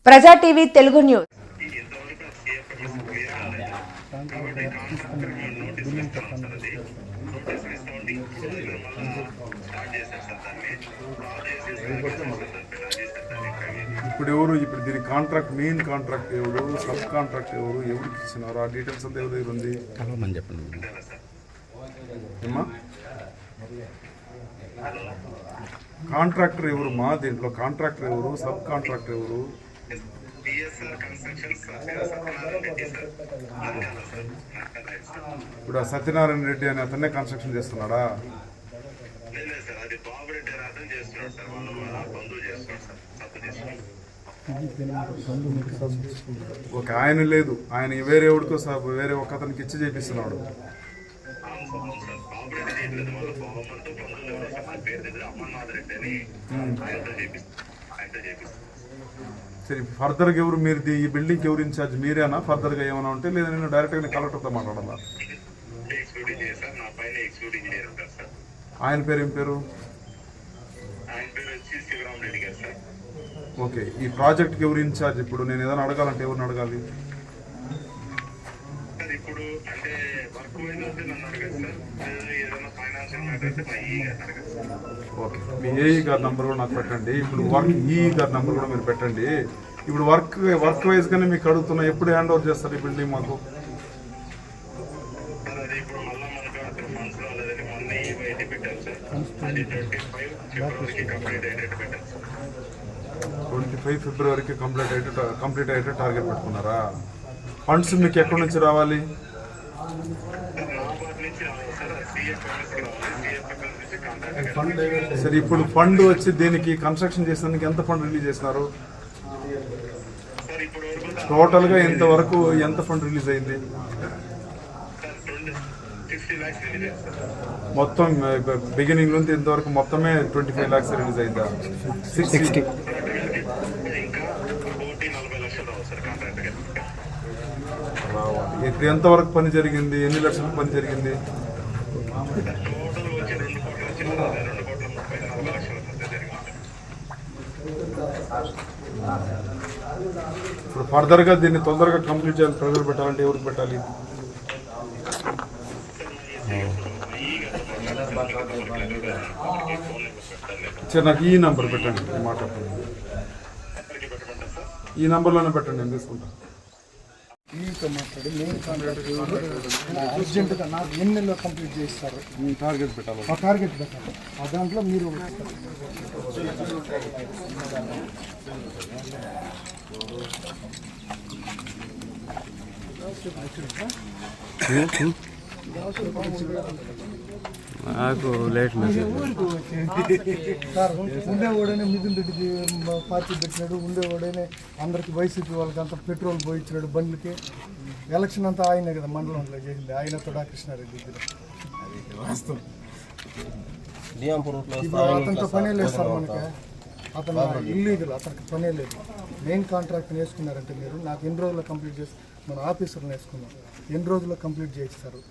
ప్రజా TV Telugu news. ఇప్పుడు ఎవరు ఇప్పుడు దీని కాంట్రాక్ట్ మెయిన్ కాంట్రాక్ట్ ఎవరు, సబ్ కాంట్రాక్ట్ ఎవరు, ఎవరికి ఇచ్చినారు, ఆ డీటెయిల్స్ అంతా ఎవరి దగ్గర ఉంది చెప్పండి. ఏమా కాంట్రాక్టర్ ఎవరు మా దీంట్లో కాంట్రాక్టర్ ఎవరు, సబ్ కాంట్రాక్టర్ ఎవరు? ఇప్పుడు ఆ సత్యనారాయణ రెడ్డి అని అతన్నే కన్స్ట్రక్షన్ చేస్తున్నాడా? ఒక ఆయన లేదు, ఆయన వేరే ఎవరికో వేరే ఒక అతనికి ఇచ్చి చేపిస్తున్నాడు. సరే, ఫర్దర్గా ఎవరు మీరు ఈ బిల్డింగ్కి ఎవరు ఇన్ఛార్జ్ మీరేనా? ఫర్దర్గా ఏమైనా ఉంటే లేదా నేను డైరెక్ట్గా కలెక్టర్తో మాట్లాడాలా? ఆయన పేరు ఏం పేరు? ఓకే, ఈ ప్రాజెక్ట్కి ఎవరు ఇన్ఛార్జ్? ఇప్పుడు నేను ఏదైనా అడగాలంటే ఎవరిని అడగాలి? ఓకే, మీ ఏఈ గారి నెంబర్ కూడా నాకు పెట్టండి. ఇప్పుడు వర్క్ ఈఈ గారి నెంబర్ కూడా మీరు పెట్టండి. ఇప్పుడు వర్క్ వైజ్గానే మీకు అడుగుతున్నా, ఎప్పుడు హ్యాండ్ ఓవర్ చేస్తారు ఈ బిల్డింగ్ మాకు? ఫిబ్రవరికి కంప్లీట్ అయితే టార్గెట్ పెట్టుకున్నారా? ఫండ్స్ మీకు ఎక్కడి నుంచి రావాలి? సరే, ఇప్పుడు ఫండ్ వచ్చి దీనికి కన్స్ట్రక్షన్ చేసేందుకు ఎంత ఫండ్ రిలీజ్ చేసినారు? టోటల్గా ఇంతవరకు ఎంత ఫండ్ రిలీజ్ అయింది? మొత్తం బిగినింగ్ నుంచి ఇంతవరకు మొత్తమే 25 lakhs రిలీజ్ అయిందా? 60. ఇప్పుడు ఎంతవరకు పని జరిగింది? ఎన్ని లక్షలకు పని జరిగింది? ఇప్పుడు ఫర్దర్గా దీన్ని తొందరగా కంప్లీట్ చేయాలి, ప్రెజర్ పెట్టాలంటే ఎవరికి పెట్టాలి? సరే, నాకు ఈ నెంబర్ పెట్టండి, మాట్లాడండి. ఈ నెంబర్లోనే పెట్టండి, నేను తీసుకుంటాను. మాట్లాడి మెయిన్ కాంట్రాక్ట్ అర్జెంటుగా నాకు ఎన్ని నెలలో కంప్లీట్ చేస్తారు? టార్గెట్ పెట్టాలి, ఆ టార్గెట్ పెట్టాలి. ఆ దాంట్లో మీరు నాకు లేట్ సార్ ఉండేవాడైనా మిథున్ రెడ్డికి పార్టీ పెట్టినాడు, ఉండేవాడైనా అందరికి వైసీపీ వాళ్ళకి అంతా పెట్రోల్ పోయించినాడు బండ్లకి. ఎలక్షన్ అంతా ఆయనే కదా మండలంలో చేసింది, ఆయన తోడా కృష్ణారెడ్డి వాస్తవం. ఇప్పుడు అతనితో పనే లేదు సార్ మనకి, అతను ఇల్లీగల్, అతనికి పనే లేదు. మెయిన్ కాంట్రాక్ట్ వేసుకున్నారంటే మీరు నాకు ఎన్ని రోజుల్లో కంప్లీట్ చేసి మన ఆఫీసర్ని వేసుకున్నాం, ఎన్ని రోజుల్లో కంప్లీట్ చేయిస్తారు?